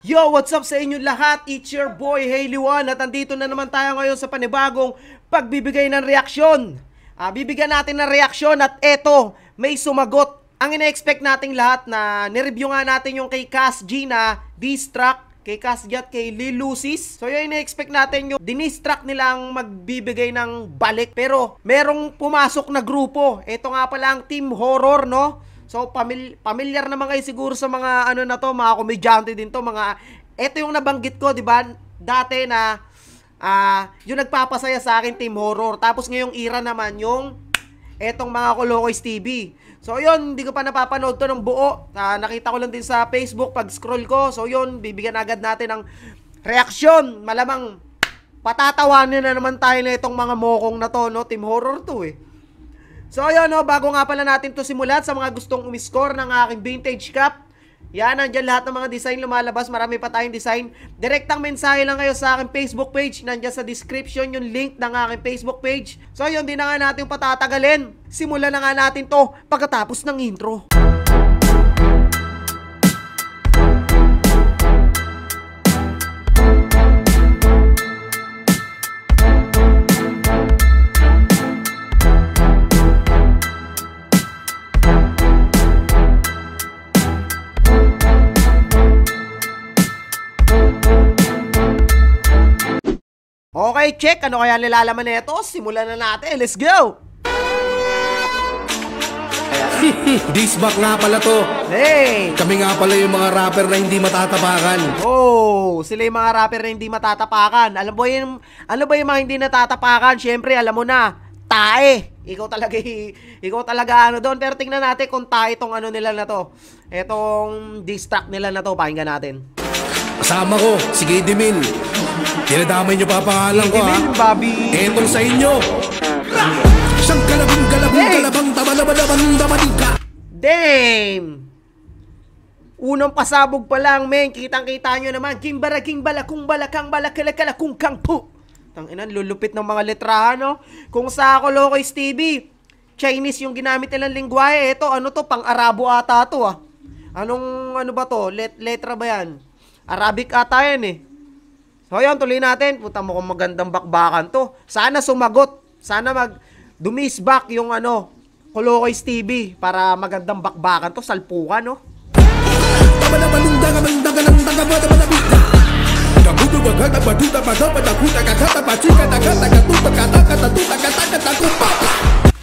Yo, what's up sa inyo lahat? It's your boy, Haley One. At andito na naman tayo ngayon sa panibagong pagbibigay ng reaksyon. Bibigyan natin ng reaksyon at eto, may sumagot. Ang ina-expect nating lahat na nireview nga natin yung kay Cass G na diss track, kay Cass G at kay Lil Lucis. So yun, ina-expect natin yung diss track nilang magbibigay ng balik. Pero merong pumasok na grupo. Ito nga pala ang Team Horror, no? So, familiar naman kayo siguro sa mga ano na to, mga komedyante din to, mga, eto yung nabanggit ko, di ba? Dati na, yung nagpapasaya sa akin, Team Horror. Tapos ngayong era naman, yung, etong mga Kolokoys TV. So, yun, hindi ko pa napapanood to ng buo. Nakita ko lang din sa Facebook, pag-scroll ko. So, yun, bibigyan agad natin ng reaksyon. Malamang, patatawanin na naman tayo na itong mga mokong na to, no? Team Horror to, eh. So ayun, no, bago nga pala natin to simulat, sa mga gustong umiscore ng aking vintage cup, yan, nandyan lahat ng mga design lumalabas, marami pa tayong design. Direktang mensahe lang kayo sa aking Facebook page, nandyan sa description yung link ng aking Facebook page. So yun, di na nga natin patatagalin, simulan na nga natin to pagkatapos ng intro. Okay, check. Ano kaya nilalaman nito? Simulan na natin. Let's go! Disback nga pala to. Hey! Kami nga pala yung mga rapper na hindi matatapakan. Oh, sila yung mga rapper na hindi matatapakan. Ano ba yung mga hindi natatapakan? Siyempre, alam mo na, tae. Ikaw talaga ano doon. Pero tingnan natin kung tae itong ano nila na to. Itong diss track nila na to. Pakinggan natin. Kasama ko, si Gidimil. Dinadamay nyo pa pangalan ko, ha? Bobby. Etong sa inyo. Siyang galabang tabalabalaban ka. Damn! Unang pasabog pa lang, men. Kitang-kita nyo naman. Kimbara, kingbala, kung balakang balakalakala, kung kang pu. Tanginan, lulupit ng mga letrahan, no? Kung sa Kolokoys TV, Chinese yung ginamit nilang lingwahe. Ito, ano to? Pang-Arabo ata to, ah. Ano ba to? Letra ba yan? Arabic ata yan, eh. So, yun, tuloy natin. Puta mo kung magandang bakbakan to. Sana sumagot. Sana dumisback yung ano, Kolokoys TV para magandang bakbakan to. Salpukan, no?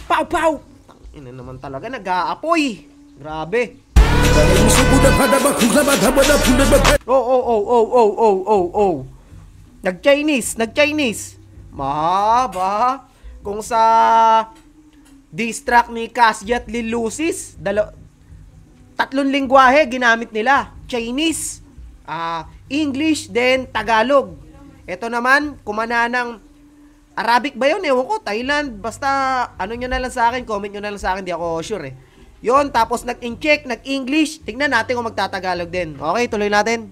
Pow, pow! Ina naman talaga, nag-aapoy. Grabe. Oh. Nag-Chinese. Mahaba. Kung sa diss track ni Cass G at Lil Lucis, tatlong lingwahe ginamit nila. Chinese, English, then Tagalog. Ito naman, kumana ng Arabic ba yun? Ewan ko, Thailand. Basta, ano nyo na lang sa akin, comment nyo na lang sa akin, di ako sure, eh. Yon, tapos nag-in-check, nag-English. Tignan natin kung magtatagalog din. Okay, tuloy natin.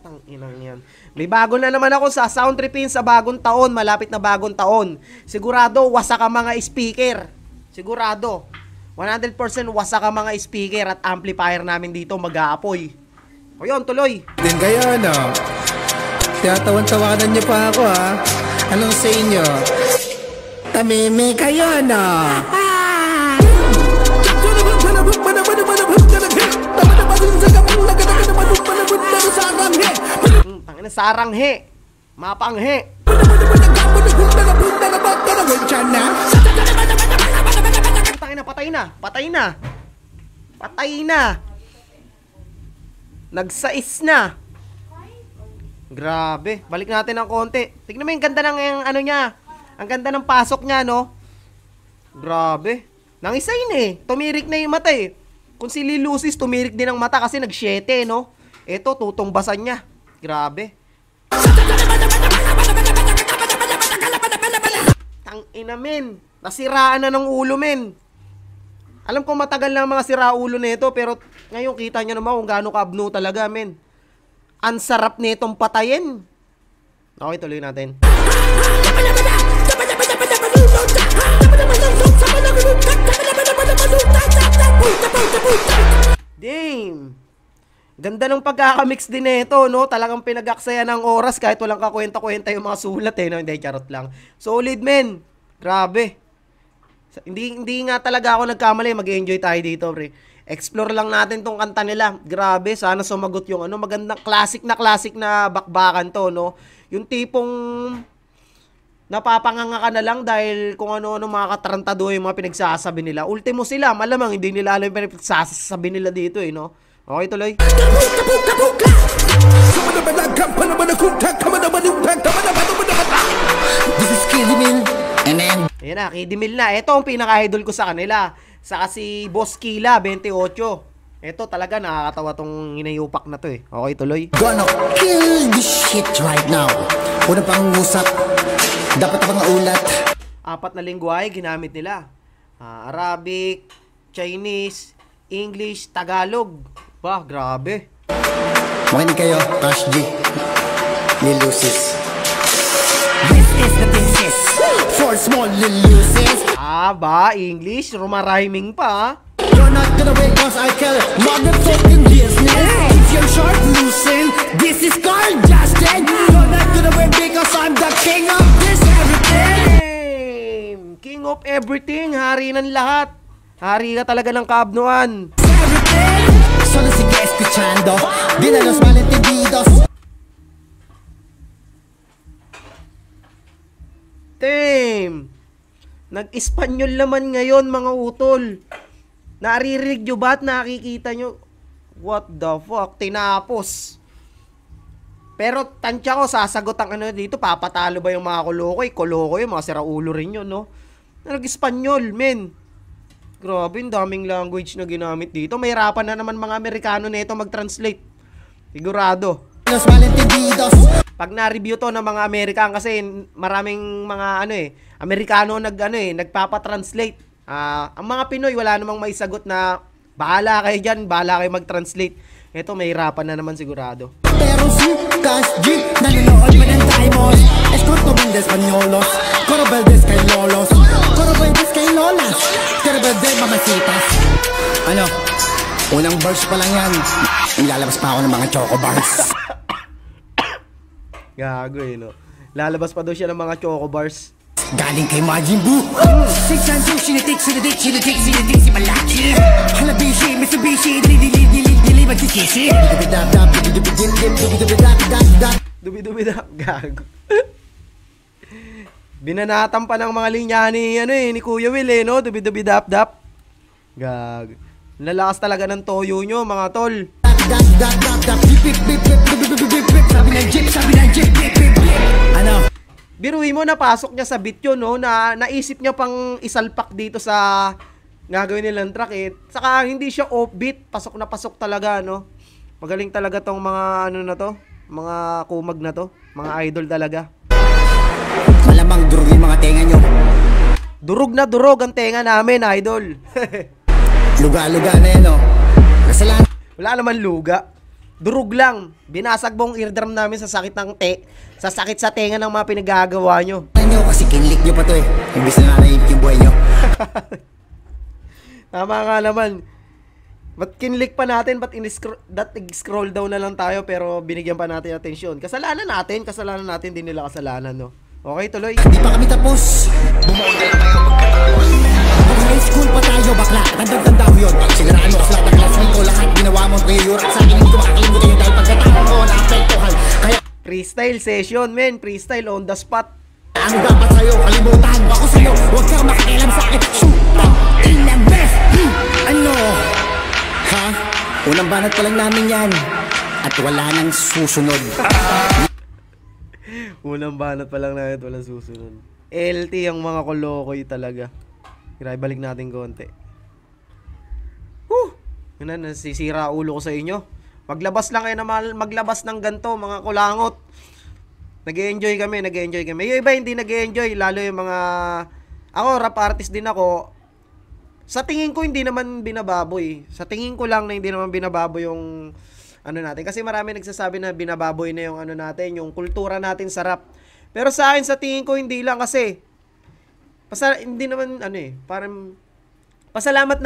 Tanginang yan. May bago na naman ako sa sound tripin sa bagong taon. Malapit na bagong taon. Sigurado, wasak ang mga speaker. Sigurado. 100% wasak ang mga speaker at amplifier namin dito mag-aapoy. O yun, tuloy. Din kayo, ano? Tinatawan-tawanan niyo pa ako, ha? Anong sa inyo? Tamimi kayo, ano? Tangina, saranghe. Mapanghe. Patay na. Nagsais na. Grabe. Balik natin ng konti. Tignan mo yung ganda ng ano niya. Ang ganda ng pasok niya, no? Grabe. Nangisay na, eh. Tumirik na yung mata, eh. Kung si Lil Lucis, tumirik din ang mata kasi nag-7, no? Ito, tutungbasan niya. Grabe. Tangina, men. Nasiraan na ng ulo, men. Alam ko matagal na mga siraulo nito, pero ngayon kita nyo naman kung gaano ka-abno talaga, men. Ang sarap nitong patayin. Okay, tuloy natin. Damn! Ganda ng pagkakamix din nito, no? Talagang pinag-aksaya ng oras kahit walang kakwenta-kwenta yung mga sulat, eh, no? Hindi, charot lang. Solid, men. Grabe. Hindi nga talaga ako nagkamali. Mag-enjoy tayo dito, pre. Explore lang natin tong kanta nila. Grabe, sana sumagot yung ano. Magandang classic na bakbakan to, no? Yung tipong napapanganga ka na lang dahil kung ano-ano mga katarantado yung mga pinagsasabi nila. Ultimo sila, malamang hindi nila alam yung pinagsasabi nila dito, eh, no? Okay, tuloy. This is Kiddy Mill. And then, Ayan na, Kiddy Mill na. Ito ang pinaka-idol ko sa kanila. Saka si Boss Kila, 28. Ito talaga nakakatawa tong hinayupak na to, eh. Okay, tuloy. gonna kill this shit right now. Unang pangungusap, dapat pang ulat. 4 na lingwahe ginamit nila. Arabic, Chinese, English, Tagalog. Bah, grabe. Makinig kayo, Cash G. Lilusis. This is the business for small Lilusis. Ba, English, rumarhyming pa. You're not gonna win cause I kill motherfucking business. If you're short losing, this is called Justin. You're not gonna win because I'm the king of this everything. Damn! King of everything, hari ng lahat. Hari ka talaga ng kaabnuan. Everything. Solo sigue escuchando. Dile a los malentendidos. Damn! Nag-Espanyol naman ngayon, mga utol. Naririnig nyo ba at nakikita nyo? What the fuck? Tinapos. Pero tansya ko, sasagot ang ano dito, papatalo ba yung mga kolokoy? Kolokoy, mga siraulo rin yun, no? Nag-Espanyol, men. Grabe, daming language na ginamit dito. Mahirapan na naman mga Amerikano nito mag-translate. Sigurado. Los malentendidos. Pag na-review to ng mga Amerikan kasi maraming mga Amerikano nagpapa-translate. Ang mga Pinoy wala namang may sagot na bahala kayo diyan, bahala kayo mag-translate. Ito mahirapan na naman sigurado. Pero si Cash G nanonood pa ng Diamonds. Escorto bin de Españolos. Corobel des kay Lolos. Corobel des kay Lolas. Corobel de Mamacitas. Ano? Unang verse pa lang yan. Ilalabas pa ako ng mga choco bars. Gago no. Lalabas pa daw siya ng mga choco bars. Galing kay Majin Buu. 612, sinitik si Malaki. Halabishi, Mitsubishi, dili magsisisi. Dubi-dubi-dap, gago. Binanatan pa ng mga linya ni Kuya Will, eh, no? Dubi-dubi-dap-dap. Gago. Lalakas talaga ng toyo nyo, mga tol. Sabi ng jeep. Ano? Biruin mo, napasok niya sa beat yun, no? Naisip niya pang isalpak dito sa gagawin nilang track, eh. Saka hindi siya offbeat, pasok na pasok talaga, no? Magaling talaga tong mga ano na to, mga kumag na to, mga idol talaga. Malamang durog yung mga tenga nyo. Durog na durog ang tenga namin, idol. Luga-luga na yan, oh. Kasalanan. Wala naman luga. Durog lang. Binasag buong eardrum namin sa sakit sa sakit sa tenga ng mga pinagagawa nyo. Nyo, kasi kinlik nyo pa to, eh. Imbis na nanayin yung buhay nyo. Tama nga naman. Ba't kinlik pa natin? Ba't scroll down na lang tayo pero binigyan pa natin atensyon? Kasalanan natin, din nila kasalanan, no? Okay, tuloy. Di pa kami tapos. Bumuon na lang tayo magkakaroon. High school pa tayo, bakla. Tandang-tanda ko yun. Sinaraan mo kasi lahat ng classmate ko. Lahat ginawa mo prayer. At sa akin hindi ko makakalimutan yun dahil pagkatapon ko na-apektuhan. Kaya Freestyle session, men. Freestyle on the spot. ano dapat sa'yo? Kalimutan ako sa'yo. Huwag kang makialam sa akin. Shoot! Ilang best! Ano? Ha? Unang banat pa lang namin yan. At wala nang susunod. Unang banat pa lang natin, walang susunod. LT ang mga kolokoy talaga. Kaya balik natin konti. Yun na, nasisira ulo ko sa inyo. Maglabas lang kayo na maglabas ng ganto, mga kulangot. Nag-e-enjoy kami. Yung iba hindi nag-e-enjoy, lalo yung mga... Ako, rap artist din ako. Sa tingin ko, hindi naman binababoy. Sa tingin ko lang na hindi naman binababoy yung ano natin. Kasi marami nagsasabi na binababoy na yung ano natin, yung kultura natin sa rap. Pero sa akin, sa tingin ko, hindi lang kasi, hindi naman, parang, pasalamat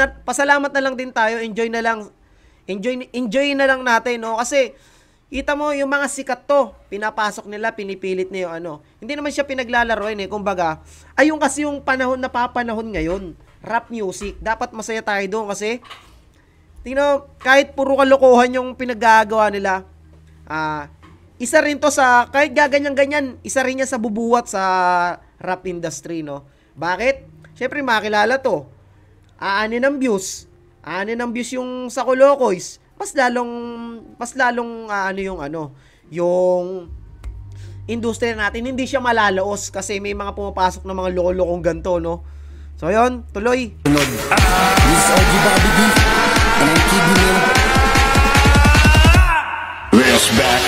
na lang din tayo, enjoy na lang natin, no? Kasi, kita mo, yung mga sikat to, pinapasok nila, pinipilit na yung hindi naman siya pinaglalaroin kumbaga, ayun kasi yung panahon na papanahon ngayon, rap music, dapat masaya tayo doon kasi, tingnan, kahit puro kalokohan yung pinaggagawa nila, isa rin to sa, kahit gaganyan-ganyan, isa rin yan sa bubuwat sa rap industry, no? Bakit? Siyempre, makilala to. Aanin ng views yung sa Kolokoys, mas lalong yung industriya natin, hindi siya malalaos kasi may mga pumapasok na mga loko-lokong ganto, no? So, yun, tuloy. This is OG Bobby D, and I'm keeping you. Rest back,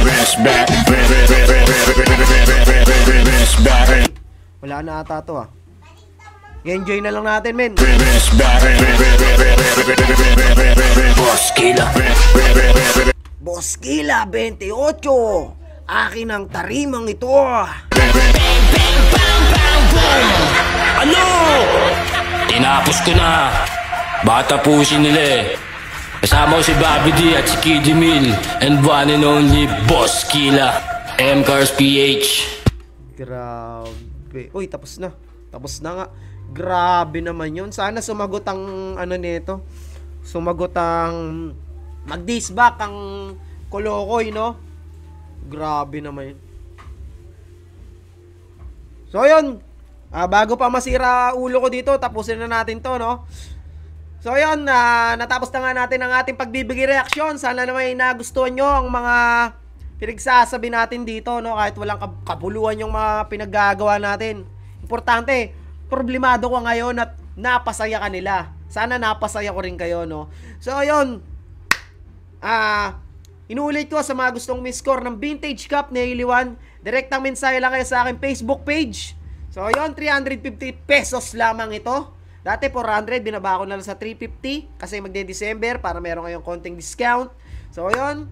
rest back, rest back. Wala na ata to, enjoy na lang natin, men. Rest back, Boss Killa. Boss Killa 28, akin ang tarimang ito. Ano? Tinapos ko na. Bata po nila Kasama ko si Bobby D at si Kiddy Mill. And one and only Boss Killa, M-Cars PH. Grabe. Uy, tapos na. Tapos na nga. Grabe naman yun. Sana sumagot ang nito. Sumagot ang mag-disback ang Kolokoy, no? Grabe naman yun. So, yun. Bago pa masira ulo ko dito, tapusin na natin to, no? So, yun. Natapos na nga natin ang ating pagbibigay reaksyon. Sana naman ay nagustuhan nyo ang mga pinagsasabi natin dito, no? Kahit walang kabuluhan yung mga pinaggagawa natin. Importante, problemado ko ngayon at napasaya ka nila. Sana napasaya ko rin kayo, no? So, yun. Inuulit ko sa mga gustong miscore ng Vintage Cup ni Hailey-Wan, direktang mensahe lang kayo sa aking Facebook page. So, yun, 350 pesos lamang ito. Dati 400, binaba ko na lang sa 350 kasi magde-December para meron kayong konting discount. So, yun.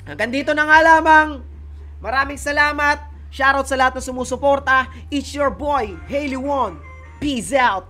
Hanggang dito na nga lamang. Maraming salamat. Shoutout sa lahat na sumusuporta. It's your boy, Hailey-Wan. Peace out.